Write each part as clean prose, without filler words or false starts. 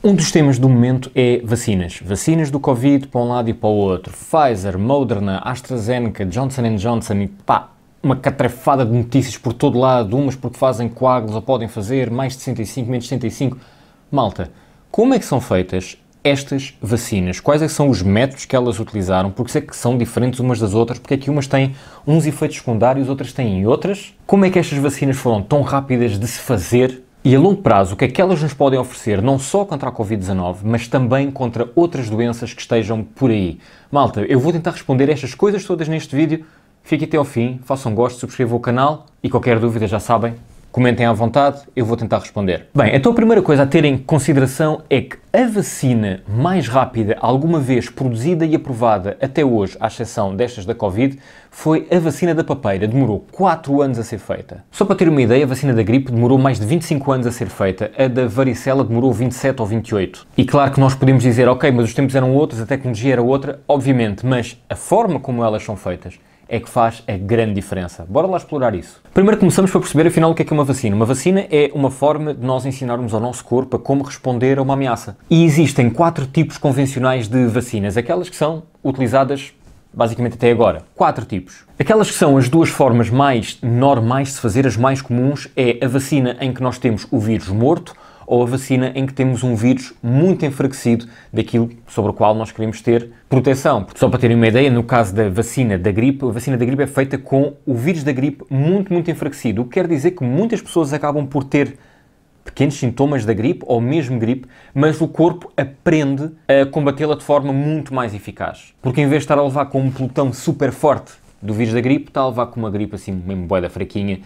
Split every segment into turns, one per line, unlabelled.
Um dos temas do momento é vacinas. Vacinas do Covid para um lado e para o outro. Pfizer, Moderna, AstraZeneca, Johnson & Johnson e uma catrefada de notícias por todo lado, umas porque fazem coágulos ou podem fazer, mais de 65, menos de 65. Malta, como é que são feitas estas vacinas? Quais é que são os métodos que elas utilizaram? Porque é que são diferentes umas das outras? Porque é que umas têm uns efeitos secundários, outras têm outras? Como é que estas vacinas foram tão rápidas de se fazer? E a longo prazo, o que é que elas nos podem oferecer, não só contra a Covid-19, mas também contra outras doenças que estejam por aí? Malta, eu vou tentar responder estas coisas todas neste vídeo. Fiquem até ao fim, façam gosto, subscrevam o canal e qualquer dúvida já sabem, comentem à vontade, eu vou tentar responder. Bem, então a primeira coisa a ter em consideração é que a vacina mais rápida alguma vez produzida e aprovada até hoje, à exceção destas da Covid, foi a vacina da papeira. Demorou 4 anos a ser feita. Só para ter uma ideia, a vacina da gripe demorou mais de 25 anos a ser feita, a da varicela demorou 27 ou 28. E claro que nós podemos dizer, ok, mas os tempos eram outros, a tecnologia era outra, obviamente, mas a forma como elas são feitas é que faz a grande diferença. Bora lá explorar isso. Primeiro começamos por perceber afinal o que é uma vacina. Uma vacina é uma forma de nós ensinarmos ao nosso corpo a como responder a uma ameaça. E existem 4 tipos convencionais de vacinas, aquelas que são utilizadas basicamente até agora. 4 tipos. Aquelas que são as duas formas mais normais de se fazer, as mais comuns, é a vacina em que nós temos o vírus morto, ou a vacina em que temos um vírus muito enfraquecido daquilo sobre o qual nós queremos ter proteção. Só para terem uma ideia, no caso da vacina da gripe, a vacina da gripe é feita com o vírus da gripe muito enfraquecido, o que quer dizer que muitas pessoas acabam por ter pequenos sintomas da gripe, ou mesmo gripe, mas o corpo aprende a combatê-la de forma muito mais eficaz. Porque em vez de estar a levar com um pelotão super forte do vírus da gripe, está a levar com uma gripe assim, mesmo bué da fraquinha,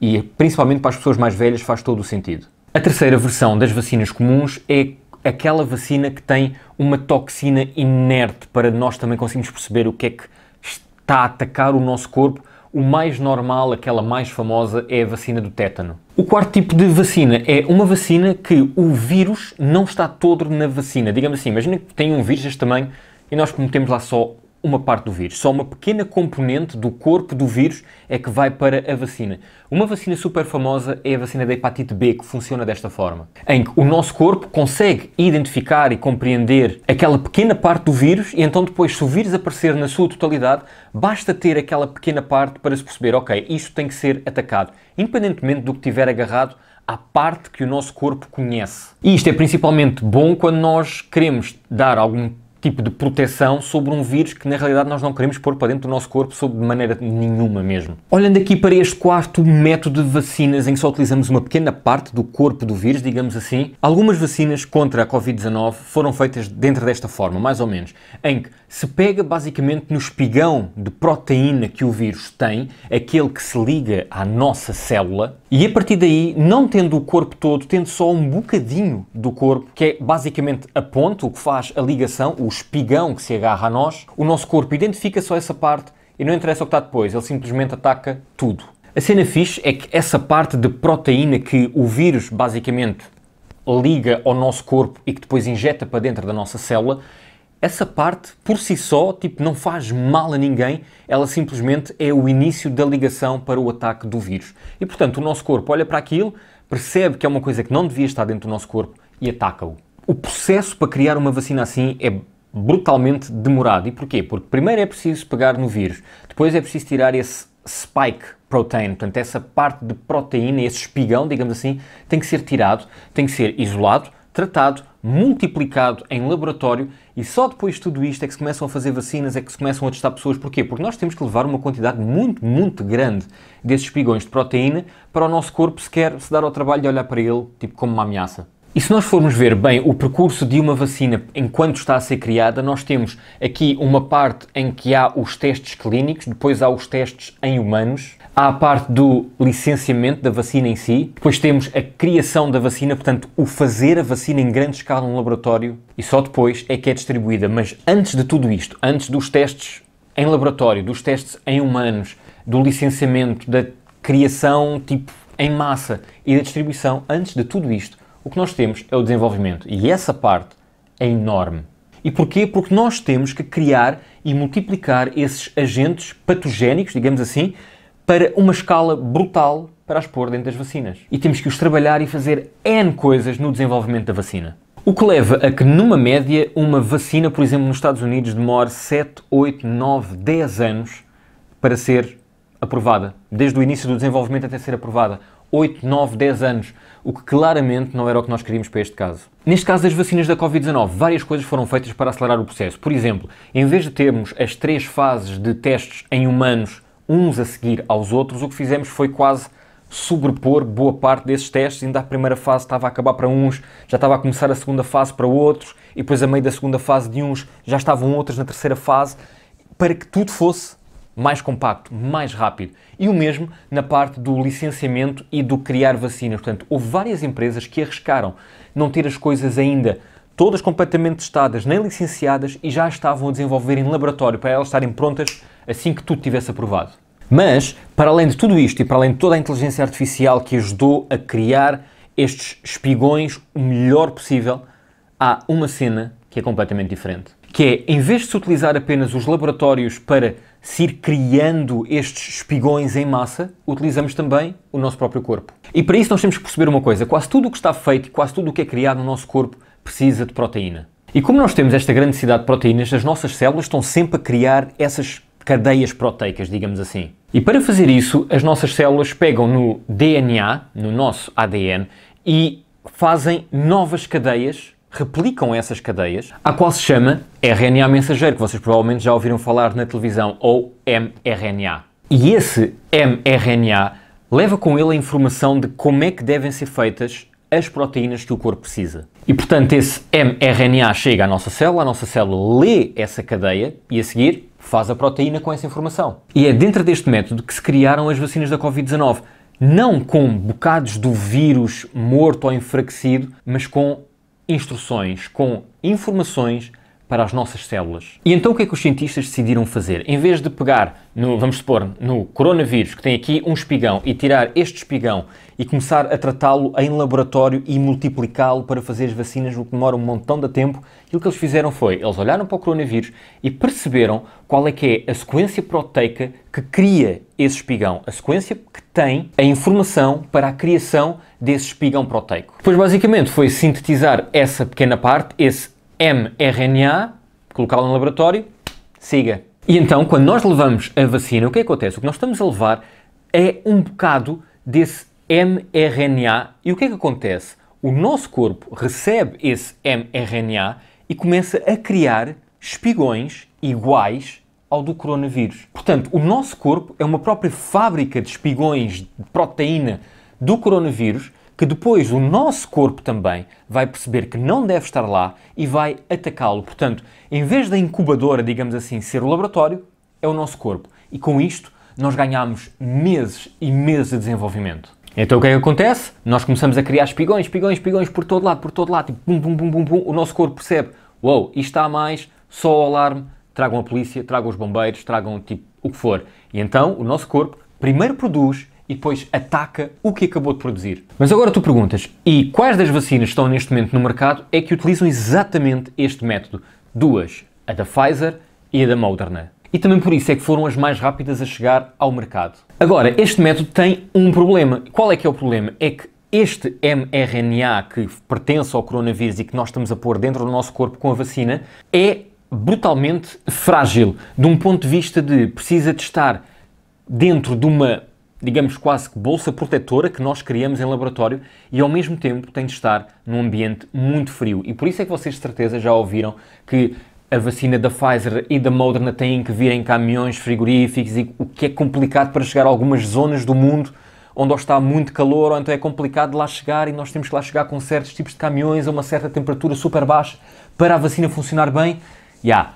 e principalmente para as pessoas mais velhas faz todo o sentido. A terceira versão das vacinas comuns é aquela vacina que tem uma toxina inerte para nós também conseguirmos perceber o que é que está a atacar o nosso corpo. O mais normal, aquela mais famosa, é a vacina do tétano. O quarto tipo de vacina é uma vacina que o vírus não está todo na vacina. Digamos assim, imagina que tem um vírus deste tamanho e nós metemos lá só uma parte do vírus. Só uma pequena componente do corpo do vírus é que vai para a vacina. Uma vacina super famosa é a vacina da hepatite B, que funciona desta forma, em que o nosso corpo consegue identificar e compreender aquela pequena parte do vírus e então depois, se o vírus aparecer na sua totalidade, basta ter aquela pequena parte para se perceber, ok, isto tem que ser atacado, independentemente do que tiver agarrado à parte que o nosso corpo conhece. E isto é principalmente bom quando nós queremos dar algum tipo de proteção sobre um vírus que na realidade nós não queremos pôr para dentro do nosso corpo sob de maneira nenhuma mesmo. Olhando aqui para este quarto método de vacinas em que só utilizamos uma pequena parte do corpo do vírus, digamos assim, algumas vacinas contra a Covid-19 foram feitas dentro desta forma, mais ou menos, em que se pega basicamente no espigão de proteína que o vírus tem, aquele que se liga à nossa célula, e a partir daí, não tendo o corpo todo, tendo só um bocadinho do corpo, que é basicamente a ponte, o que faz a ligação, o espigão que se agarra a nós, o nosso corpo identifica só essa parte e não interessa o que está depois, ele simplesmente ataca tudo. A cena fixe é que essa parte de proteína que o vírus basicamente liga ao nosso corpo e que depois injeta para dentro da nossa célula, essa parte, por si só, não faz mal a ninguém, ela simplesmente é o início da ligação para o ataque do vírus. E, portanto, o nosso corpo olha para aquilo, percebe que é uma coisa que não devia estar dentro do nosso corpo e ataca-o. O processo para criar uma vacina assim é brutalmente demorado. E porquê? Porque primeiro é preciso pegar no vírus, depois é preciso tirar esse spike protein, portanto, essa parte de proteína, esse espigão, digamos assim, tem que ser tirado, tem que ser isolado, tratado, multiplicado em laboratório e só depois de tudo isto é que se começam a fazer vacinas, é que se começam a testar pessoas. Porquê? Porque nós temos que levar uma quantidade muito grande desses espigões de proteína para o nosso corpo sequer se dar ao trabalho de olhar para ele como uma ameaça. E se nós formos ver bem o percurso de uma vacina enquanto está a ser criada, nós temos aqui uma parte em que há os testes clínicos, depois há os testes em humanos, há a parte do licenciamento da vacina em si, depois temos a criação da vacina, portanto, o fazer a vacina em grande escala no laboratório e só depois é que é distribuída. Mas antes de tudo isto, antes dos testes em laboratório, dos testes em humanos, do licenciamento, da criação em massa e da distribuição, antes de tudo isto, o que nós temos é o desenvolvimento e essa parte é enorme. E porquê? Porque nós temos que criar e multiplicar esses agentes patogénicos, digamos assim, para uma escala brutal para as pôr dentro das vacinas. E temos que os trabalhar e fazer N coisas no desenvolvimento da vacina. O que leva a que, numa média, uma vacina, por exemplo, nos Estados Unidos, demore 7, 8, 9, 10 anos para ser aprovada. Desde o início do desenvolvimento até ser aprovada. 8, 9, 10 anos. O que claramente não era o que nós queríamos para este caso. Neste caso das vacinas da Covid-19, várias coisas foram feitas para acelerar o processo. Por exemplo, em vez de termos as 3 fases de testes em humanos, uns a seguir aos outros, o que fizemos foi quase sobrepor boa parte desses testes. Ainda a primeira fase estava a acabar para uns, já estava a começar a segunda fase para outros, e depois a meio da segunda fase de uns já estavam outros na terceira fase, para que tudo fosse mais compacto, mais rápido. E o mesmo na parte do licenciamento e do criar vacinas. Portanto, houve várias empresas que arriscaram não ter as coisas ainda todas completamente testadas, nem licenciadas, e já estavam a desenvolver em laboratório para elas estarem prontas assim que tudo tivesse aprovado. Mas, para além de tudo isto e para além de toda a inteligência artificial que ajudou a criar estes espigões o melhor possível, há uma cena que é completamente diferente. Que é, em vez de se utilizar apenas os laboratórios para se ir criando estes espigões em massa, utilizamos também o nosso próprio corpo. E para isso nós temos que perceber uma coisa: quase tudo o que está feito, quase tudo o que é criado no nosso corpo precisa de proteína. E como nós temos esta grande necessidade de proteínas, as nossas células estão sempre a criar essas cadeias proteicas, digamos assim. E para fazer isso, as nossas células pegam no DNA, no nosso ADN, e fazem novas cadeias, replicam essas cadeias, a qual se chama RNA mensageiro, que vocês provavelmente já ouviram falar na televisão, ou mRNA. E esse mRNA leva com ele a informação de como é que devem ser feitas as proteínas que o corpo precisa. E, portanto, esse mRNA chega à nossa célula, a nossa célula lê essa cadeia e, a seguir, faz a proteína com essa informação. E é dentro deste método que se criaram as vacinas da Covid-19. Não com bocados do vírus morto ou enfraquecido, mas com instruções, com informações para as nossas células. E então o que é que os cientistas decidiram fazer? Em vez de pegar, vamos supor, no coronavírus, que tem aqui um espigão, e tirar este espigão e começar a tratá-lo em laboratório e multiplicá-lo para fazer as vacinas, o que demora um montão de tempo, aquilo que eles fizeram foi, eles olharam para o coronavírus e perceberam qual é que é a sequência proteica que cria esse espigão, a sequência que tem a informação para a criação desse espigão proteico. Depois, basicamente, foi sintetizar essa pequena parte, esse mRNA, colocá-lo no laboratório, siga. E então, quando nós levamos a vacina, o que acontece? O que nós estamos a levar é um bocado desse mRNA. E o que é que acontece? O nosso corpo recebe esse mRNA e começa a criar espigões iguais ao do coronavírus. Portanto, o nosso corpo é uma própria fábrica de espigões de proteína do coronavírus, que depois o nosso corpo também vai perceber que não deve estar lá e vai atacá-lo. Portanto, em vez da incubadora, digamos assim, ser o laboratório, é o nosso corpo. E com isto, nós ganhamos meses e meses de desenvolvimento. Então o que é que acontece? Nós começamos a criar espigões por todo lado, e pum, pum, pum, pum, pum, o nosso corpo percebe, uou, isto está a mais, só o alarme, tragam a polícia, tragam os bombeiros, tragam tipo o que for. E então o nosso corpo primeiro produz e depois ataca o que acabou de produzir. Mas agora tu perguntas, e quais das vacinas que estão neste momento no mercado é que utilizam exatamente este método? Duas, a da Pfizer e a da Moderna. E também por isso é que foram as mais rápidas a chegar ao mercado. Agora, este método tem um problema. Qual é que é o problema? É que este mRNA que pertence ao coronavírus e que nós estamos a pôr dentro do nosso corpo com a vacina é brutalmente frágil, de um ponto de vista de precisa de estar dentro de uma, digamos, quase que bolsa protetora que nós criamos em laboratório e ao mesmo tempo tem de estar num ambiente muito frio. E por isso é que vocês de certeza já ouviram que a vacina da Pfizer e da Moderna têm que vir em caminhões frigoríficos, e o que é complicado para chegar a algumas zonas do mundo onde está muito calor, ou então é complicado de lá chegar e nós temos que lá chegar com certos tipos de caminhões a uma certa temperatura super baixa para a vacina funcionar bem.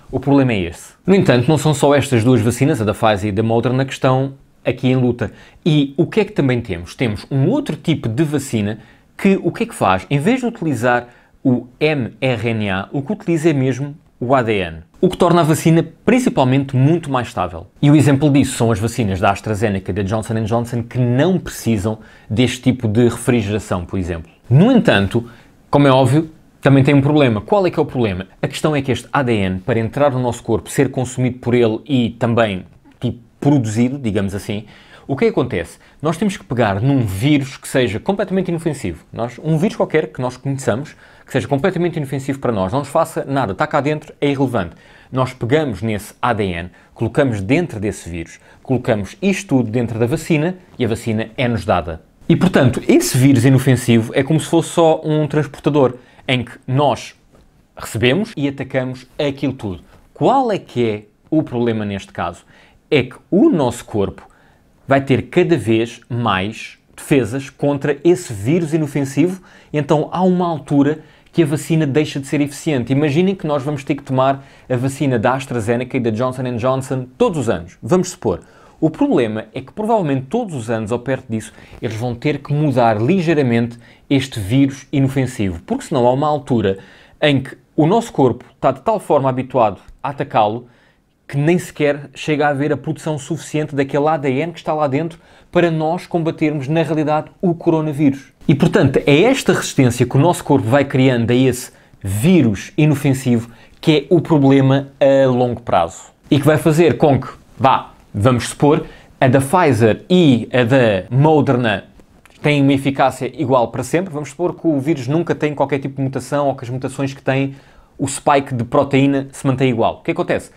O problema é esse. No entanto, não são só estas duas vacinas, a da Pfizer e da Moderna, que estão aqui em luta. E o que é que também temos? Temos um outro tipo de vacina que o que é que faz? Em vez de utilizar o mRNA, o que utiliza é mesmo o ADN, o que torna a vacina principalmente muito mais estável. E o exemplo disso são as vacinas da AstraZeneca e da Johnson & Johnson, que não precisam deste tipo de refrigeração, por exemplo. No entanto, como é óbvio, também tem um problema. Qual é que é o problema? A questão é que este ADN, para entrar no nosso corpo, ser consumido por ele e também produzido, digamos assim, o que acontece? Nós temos que pegar num vírus que seja completamente inofensivo. Um vírus qualquer que nós conheçamos, que seja completamente inofensivo para nós, não nos faça nada, está cá dentro, é irrelevante. Nós pegamos nesse ADN, colocamos dentro desse vírus, colocamos isto tudo dentro da vacina e a vacina é-nos dada. E, portanto, esse vírus inofensivo é como se fosse só um transportador, em que nós recebemos e atacamos aquilo tudo. Qual é que é o problema neste caso? É que o nosso corpo vai ter cada vez mais defesas contra esse vírus inofensivo, então há uma altura que a vacina deixa de ser eficiente. Imaginem que nós vamos ter que tomar a vacina da AstraZeneca e da Johnson & Johnson todos os anos, vamos supor. O problema é que provavelmente todos os anos, ou perto disso, eles vão ter que mudar ligeiramente este vírus inofensivo, porque senão há uma altura em que o nosso corpo está de tal forma habituado a atacá-lo que nem sequer chega a haver a produção suficiente daquele ADN que está lá dentro para nós combatermos, na realidade, o coronavírus. E, portanto, é esta resistência que o nosso corpo vai criando a esse vírus inofensivo que é o problema a longo prazo. E que vai fazer com que, vamos supor, a da Pfizer e a da Moderna têm uma eficácia igual para sempre. Vamos supor que o vírus nunca tem qualquer tipo de mutação ou que as mutações que têm, o spike de proteína se mantém igual. O que acontece?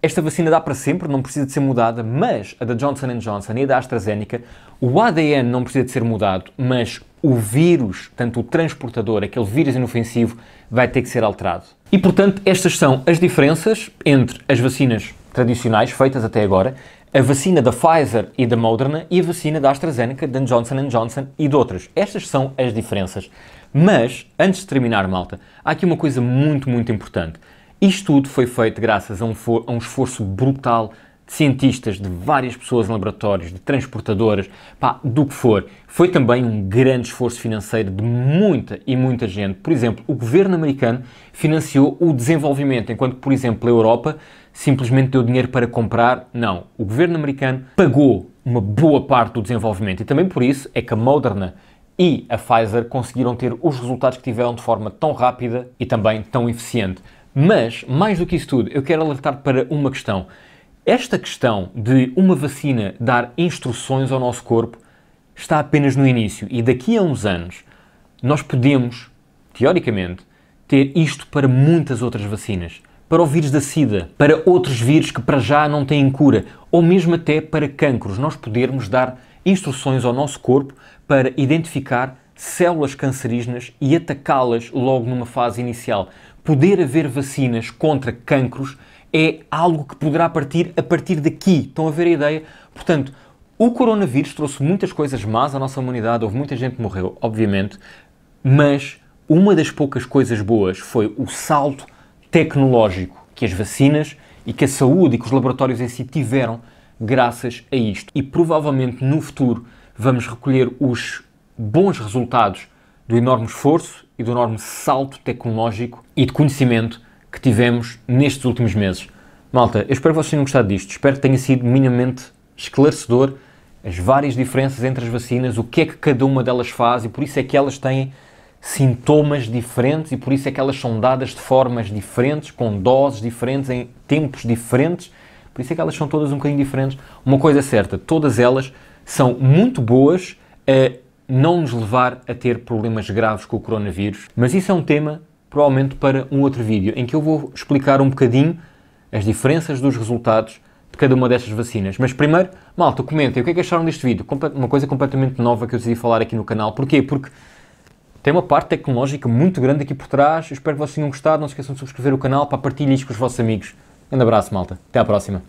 Esta vacina dá para sempre, não precisa de ser mudada, mas a da Johnson & Johnson e a da AstraZeneca, o ADN não precisa de ser mudado, mas o vírus, tanto o transportador, aquele vírus inofensivo, vai ter que ser alterado. E, portanto, estas são as diferenças entre as vacinas tradicionais, feitas até agora, a vacina da Pfizer e da Moderna e a vacina da AstraZeneca, da Johnson & Johnson e de outras. Estas são as diferenças. Mas, antes de terminar, malta, há aqui uma coisa muito, muito importante. Isto tudo foi feito graças a um esforço brutal de cientistas, de várias pessoas em laboratórios, de transportadoras, do que for. Foi também um grande esforço financeiro de muita e muita gente. Por exemplo, o governo americano financiou o desenvolvimento, enquanto, por exemplo, a Europa simplesmente deu dinheiro para comprar. Não, o governo americano pagou uma boa parte do desenvolvimento e também por isso é que a Moderna e a Pfizer conseguiram ter os resultados que tiveram de forma tão rápida e também tão eficiente. Mas, mais do que isso tudo, eu quero alertar para uma questão. Esta questão de uma vacina dar instruções ao nosso corpo está apenas no início e daqui a uns anos nós podemos, teoricamente, ter isto para muitas outras vacinas. Para o vírus da SIDA, para outros vírus que para já não têm cura, ou mesmo até para cancros. Nós podermos dar instruções ao nosso corpo para identificar células cancerígenas e atacá-las logo numa fase inicial. Poder haver vacinas contra cancros é algo que poderá partir a partir daqui. Estão a ver a ideia? Portanto, o coronavírus trouxe muitas coisas más à nossa humanidade, houve muita gente que morreu, obviamente, mas uma das poucas coisas boas foi o salto tecnológico que as vacinas e que a saúde e que os laboratórios em si tiveram graças a isto. E provavelmente no futuro vamos recolher os bons resultados do enorme esforço e do enorme salto tecnológico e de conhecimento que tivemos nestes últimos meses. Malta, eu espero que vocês tenham gostado disto. Espero que tenha sido minimamente esclarecedor as várias diferenças entre as vacinas, o que é que cada uma delas faz e por isso é que elas têm sintomas diferentes e por isso é que elas são dadas de formas diferentes, com doses diferentes, em tempos diferentes. Por isso é que elas são todas um bocadinho diferentes. Uma coisa é certa, todas elas são muito boas a não nos levar a ter problemas graves com o coronavírus, mas isso é um tema provavelmente para um outro vídeo, em que eu vou explicar um bocadinho as diferenças dos resultados de cada uma destas vacinas. Mas primeiro, malta, comentem o que é que acharam deste vídeo, uma coisa completamente nova que eu decidi falar aqui no canal. Porquê? Porque tem uma parte tecnológica muito grande aqui por trás. Eu espero que vocês tenham gostado, não se esqueçam de subscrever o canal, para partilhar isto com os vossos amigos. Um abraço, malta, até à próxima.